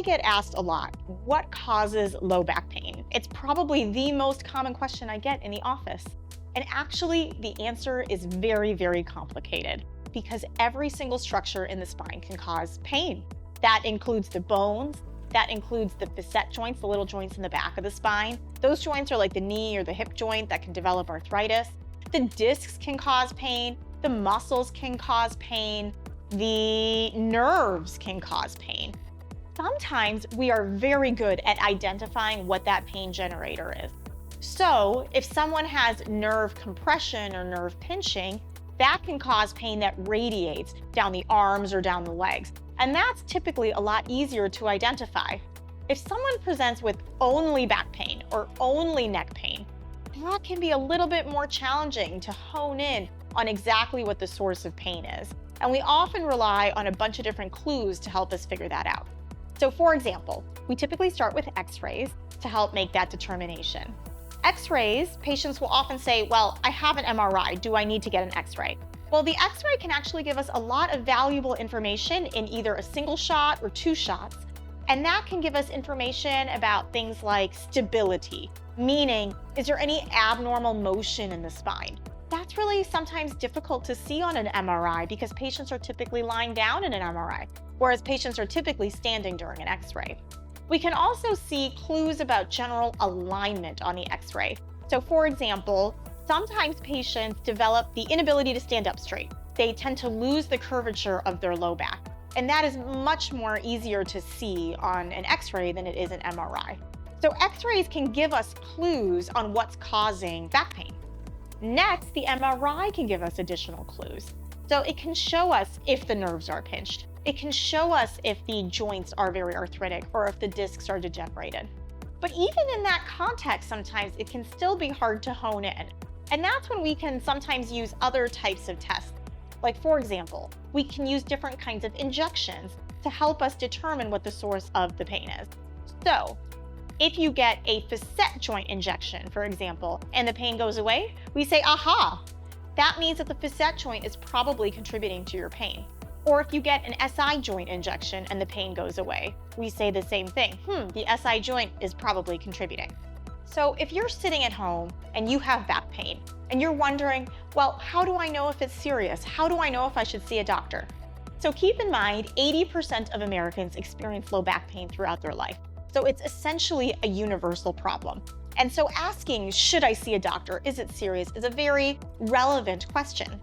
I get asked a lot, what causes low back pain? It's probably the most common question I get in the office. And actually, the answer is very, very complicated because every single structure in the spine can cause pain. That includes the bones, that includes the facet joints, the little joints in the back of the spine. Those joints are like the knee or the hip joint that can develop arthritis. The discs can cause pain, the muscles can cause pain, the nerves can cause pain. Sometimes we are very good at identifying what that pain generator is. So if someone has nerve compression or nerve pinching, that can cause pain that radiates down the arms or down the legs. And that's typically a lot easier to identify. If someone presents with only back pain or only neck pain, that can be a little bit more challenging to hone in on exactly what the source of pain is. And we often rely on a bunch of different clues to help us figure that out. So for example, we typically start with x-rays to help make that determination. X-rays, patients will often say, well, I have an MRI, do I need to get an x-ray? Well, the x-ray can actually give us a lot of valuable information in either a single shot or two shots. And that can give us information about things like stability, meaning, is there any abnormal motion in the spine? That's really sometimes difficult to see on an MRI because patients are typically lying down in an MRI, whereas patients are typically standing during an x-ray. We can also see clues about general alignment on the x-ray. So for example, sometimes patients develop the inability to stand up straight. They tend to lose the curvature of their low back. And that is much more easier to see on an x-ray than it is an MRI. So x-rays can give us clues on what's causing back pain. Next, the MRI can give us additional clues. So it can show us if the nerves are pinched. It can show us if the joints are very arthritic or if the discs are degenerated. But even in that context, sometimes it can still be hard to hone in. And that's when we can sometimes use other types of tests. Like for example, we can use different kinds of injections to help us determine what the source of the pain is. So if you get a facet joint injection, for example, and the pain goes away, we say, aha, that means that the facet joint is probably contributing to your pain. Or if you get an SI joint injection and the pain goes away, we say the same thing. The SI joint is probably contributing. So if you're sitting at home and you have back pain and you're wondering, well, how do I know if it's serious? How do I know if I should see a doctor? So keep in mind, 80% of Americans experience low back pain throughout their life. So it's essentially a universal problem. And so asking, should I see a doctor? Is it serious? Is a very relevant question.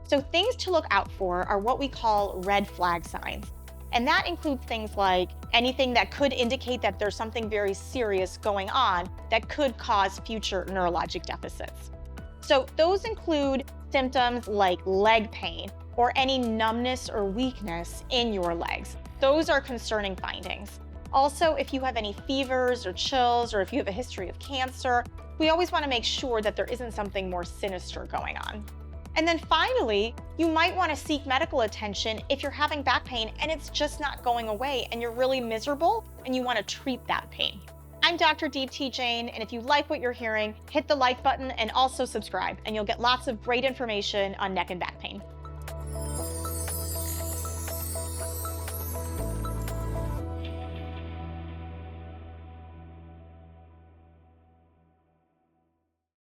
So things to look out for are what we call red flag signs. And that includes things like anything that could indicate that there's something very serious going on that could cause future neurologic deficits. So those include symptoms like leg pain or any numbness or weakness in your legs. Those are concerning findings. Also, if you have any fevers or chills, or if you have a history of cancer, we always want to make sure that there isn't something more sinister going on. And then finally, you might want to seek medical attention if you're having back pain and it's just not going away and you're really miserable and you want to treat that pain. I'm Dr. Deeptee Jain, and if you like what you're hearing, hit the like button and also subscribe, and you'll get lots of great information on neck and back pain.